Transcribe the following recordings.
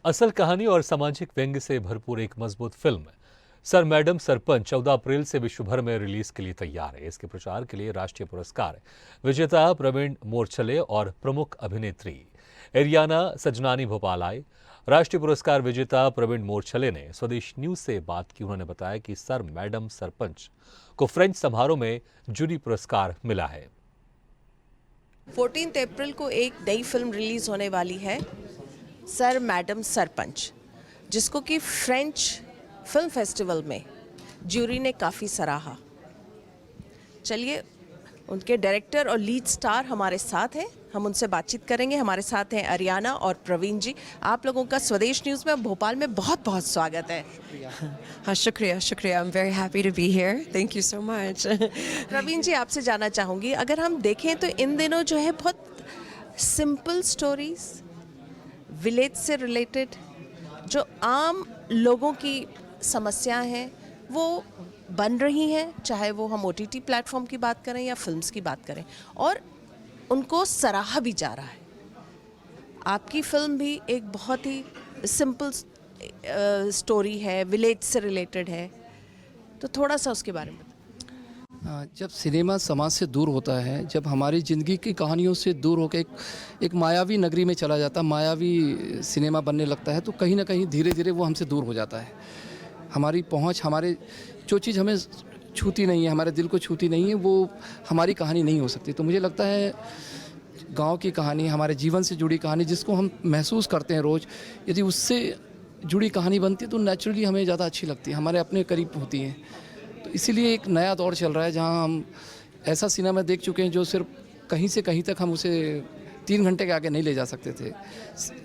असल कहानी और सामाजिक व्यंग्य से भरपूर एक मजबूत फिल्म सर मैडम सरपंच 14 अप्रैल से विश्व भर में रिलीज के लिए तैयार है। इसके प्रचार के लिए राष्ट्रीय पुरस्कार विजेता प्रवीण मोरछले और प्रमुख अभिनेत्री एरियाना सजनानी भोपाल आए। राष्ट्रीय पुरस्कार विजेता प्रवीण मोरछले ने स्वदेश न्यूज से बात की। उन्होंने बताया कि सर मैडम सरपंच को फ्रेंच समारोह में जूरी पुरस्कार मिला है। 14 अप्रैल को एक नई फिल्म रिलीज होने वाली है, सर मैडम सरपंच, जिसको कि फ्रेंच फिल्म फेस्टिवल में ज्यूरी ने काफ़ी सराहा। चलिए, उनके डायरेक्टर और लीड स्टार हमारे साथ हैं, हम उनसे बातचीत करेंगे। हमारे साथ हैं अरियाना और प्रवीण जी। आप लोगों का स्वदेश न्यूज़ में भोपाल में बहुत बहुत स्वागत है। हाँ, शुक्रिया शुक्रिया। I am very happy to be here. Thank you so much. Praveen ji, आपसे जानना चाहूँगी, अगर हम देखें तो इन दिनों जो है बहुत सिंपल स्टोरीज, विलेज से रिलेटेड जो आम लोगों की समस्याएं हैं वो बन रही हैं, चाहे वो हम ओटीटी प्लेटफॉर्म की बात करें या फिल्म्स की बात करें, और उनको सराहा भी जा रहा है। आपकी फिल्म भी एक बहुत ही सिंपल स्टोरी है, विलेज से रिलेटेड है, तो थोड़ा सा उसके बारे में बताएं। जब सिनेमा समाज से दूर होता है, जब हमारी ज़िंदगी की कहानियों से दूर होकर एक मायावी नगरी में चला जाता, मायावी सिनेमा बनने लगता है, तो कहीं ना कहीं धीरे धीरे वो हमसे दूर हो जाता है। हमारी पहुंच, हमारे जो चीज़ हमें छूती नहीं है, हमारे दिल को छूती नहीं है, वो हमारी कहानी नहीं हो सकती। तो मुझे लगता है गांव की कहानी, हमारे जीवन से जुड़ी कहानी, जिसको हम महसूस करते हैं रोज़, यदि उससे जुड़ी कहानी बनती है तो नेचुरली हमें ज़्यादा अच्छी लगती है, हमारे अपने करीब होती हैं। तो इसीलिए एक नया दौर चल रहा है जहां हम ऐसा सिनेमा देख चुके हैं जो सिर्फ कहीं से कहीं तक हम उसे 3 घंटे के आगे नहीं ले जा सकते थे।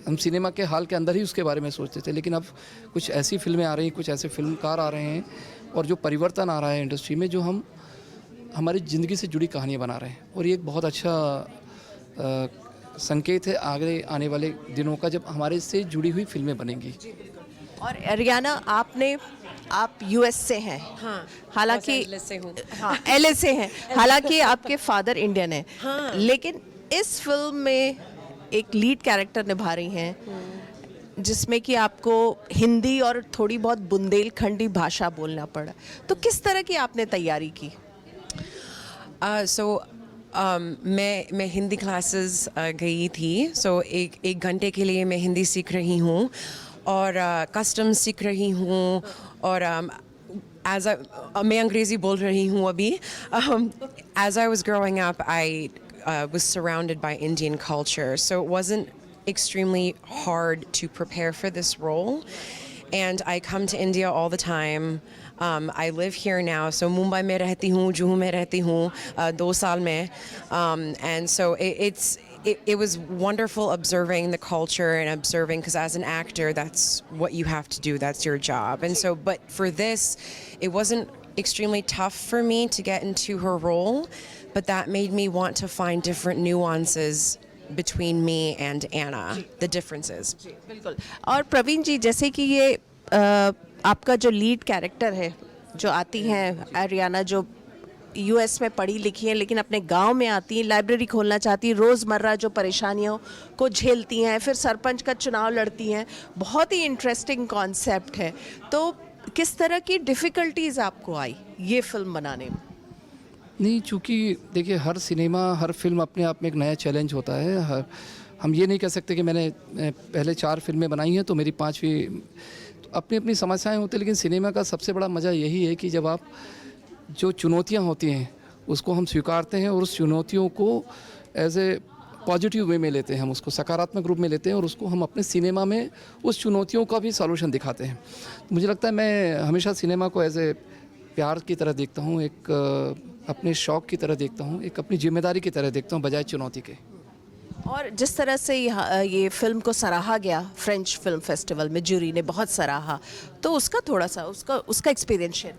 हम सिनेमा के हाल के अंदर ही उसके बारे में सोचते थे, लेकिन अब कुछ ऐसी फिल्में आ रही हैं, कुछ ऐसे फिल्मकार आ रहे हैं और जो परिवर्तन आ रहा है इंडस्ट्री में, जो हम हमारी ज़िंदगी से जुड़ी कहानियाँ बना रहे हैं। और ये एक बहुत अच्छा संकेत है आगे आने वाले दिनों का, जब हमारे से जुड़ी हुई फिल्में बनेंगी। और अरियाना, आप यूएस से हैं। हाँ, हालांकि लॉस एंजलिस से हूँ। हाँ, एलए से हैं। हालांकि आपके फादर इंडियन हैं। हाँ। लेकिन इस फिल्म में एक लीड कैरेक्टर निभा रही हैं जिसमें कि आपको हिंदी और थोड़ी बहुत बुंदेलखंडी भाषा बोलना पड़ा। तो किस तरह की आपने तैयारी की? मैं हिंदी क्लासेस गई थी। एक घंटे के लिए मैं हिंदी सीख रही हूँ और कस्टम्स सीख रही हूँ, और मैं अंग्रेज़ी बोल रही हूँ अभी। As I was growing up, I was surrounded by Indian culture, so it wasn't extremely hard to prepare for this role. And I come to India all the time. I live here now, so Mumbai में रहती हूँ, जुहू में रहती हूँ 2 साल में. And so it was wonderful observing the culture and observing, because as an actor, that's what you have to do, that's your job. And so, but for this, it wasn't extremely tough for me to get into her role, but that made me want to find different nuances between me and Anna, the differences. बिल्कुल। और प्रवीण जी, जैसे कि ये आपका जो lead character है, जो आती हैं अरियाना, जो यूएस में पढ़ी लिखी हैं लेकिन अपने गांव में आती हैं, लाइब्रेरी खोलना चाहती हैं, रोज़मर्रा जो परेशानियों को झेलती हैं, फिर सरपंच का चुनाव लड़ती हैं, बहुत ही इंटरेस्टिंग कॉन्सेप्ट है। तो किस तरह की डिफ़िकल्टीज़ आपको आई ये फिल्म बनाने में? नहीं, चूँकि देखिए, हर सिनेमा, हर फिल्म अपने आप में एक नया चैलेंज होता है। हम ये नहीं कह सकते कि मैंने पहले 4 फिल्में बनाई हैं तो मेरी 5वीं, तो अपनी अपनी समस्याएं होती हैं। लेकिन सिनेमा का सबसे बड़ा मज़ा यही है कि जब आप जो चुनौतियां होती हैं उसको हम स्वीकारते हैं और उस चुनौतियों को एज ए पॉजिटिव वे में लेते हैं, हम उसको सकारात्मक रूप में लेते हैं और उसको हम अपने सिनेमा में उस चुनौतियों का भी सॉल्यूशन दिखाते हैं। मुझे लगता है मैं हमेशा सिनेमा को एज ए प्यार की तरह देखता हूँ, एक अपने शौक़ की तरह देखता हूँ, एक अपनी जिम्मेदारी की तरह देखता हूँ बजाय चुनौती के। और जिस तरह से ये फिल्म को सराहा गया फ्रेंच फिल्म फेस्टिवल में, जूरी ने बहुत सराहा, तो उसका थोड़ा सा उसका एक्सपीरियंस शेयर।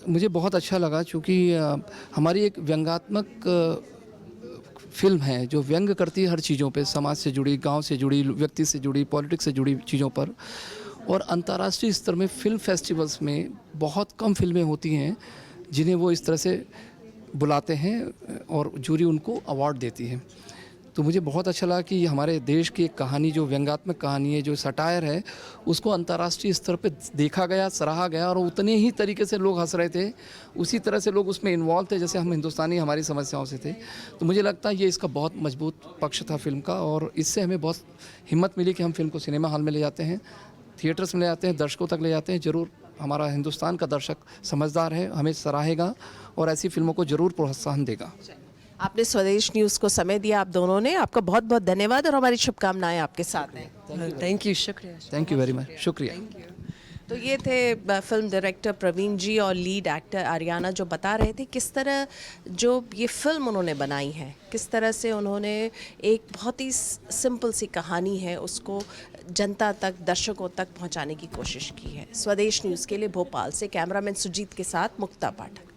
मुझे बहुत अच्छा लगा, चूँकि हमारी एक व्यंग्यात्मक फिल्म है जो व्यंग करती है हर चीज़ों पे, समाज से जुड़ी, गांव से जुड़ी, व्यक्ति से जुड़ी, पॉलिटिक्स से जुड़ी चीज़ों पर। और अंतर्राष्ट्रीय स्तर में फिल्म फेस्टिवल्स में बहुत कम फिल्में होती हैं जिन्हें वो इस तरह से बुलाते हैं और जूरी उनको अवार्ड देती है। तो मुझे बहुत अच्छा लगा कि हमारे देश की एक कहानी, जो व्यंग्यात्मक कहानी है, जो सटायर है, उसको अंतर्राष्ट्रीय स्तर पे देखा गया, सराहा गया, और उतने ही तरीके से लोग हंस रहे थे, उसी तरह से लोग उसमें इन्वॉल्व थे जैसे हम हिंदुस्तानी हमारी समस्याओं से थे। तो मुझे लगता है ये इसका बहुत मजबूत पक्ष था फिल्म का, और इससे हमें बहुत हिम्मत मिली कि हम फिल्म को सिनेमा हॉल में ले जाते हैं, थिएटर्स में ले जाते हैं, दर्शकों तक ले जाते हैं। ज़रूर हमारा हिंदुस्तान का दर्शक समझदार है, हमें सराहेगा और ऐसी फिल्मों को ज़रूर प्रोत्साहन देगा। आपने स्वदेश न्यूज़ को समय दिया, आप दोनों ने, आपका बहुत बहुत धन्यवाद और हमारी शुभकामनाएं आपके साथ हैं। थैंक यू, शुक्रिया। थैंक यू वेरी मच, शुक्रिया। तो ये थे फिल्म डायरेक्टर प्रवीण जी और लीड एक्टर आर्याना, जो बता रहे थे किस तरह जो ये फिल्म उन्होंने बनाई है, किस तरह से उन्होंने एक बहुत ही सिंपल सी कहानी है उसको जनता तक, दर्शकों तक पहुंचाने की कोशिश की है। स्वदेश न्यूज़ के लिए भोपाल से कैमरामैन सुजीत के साथ मुक्ता पाठक।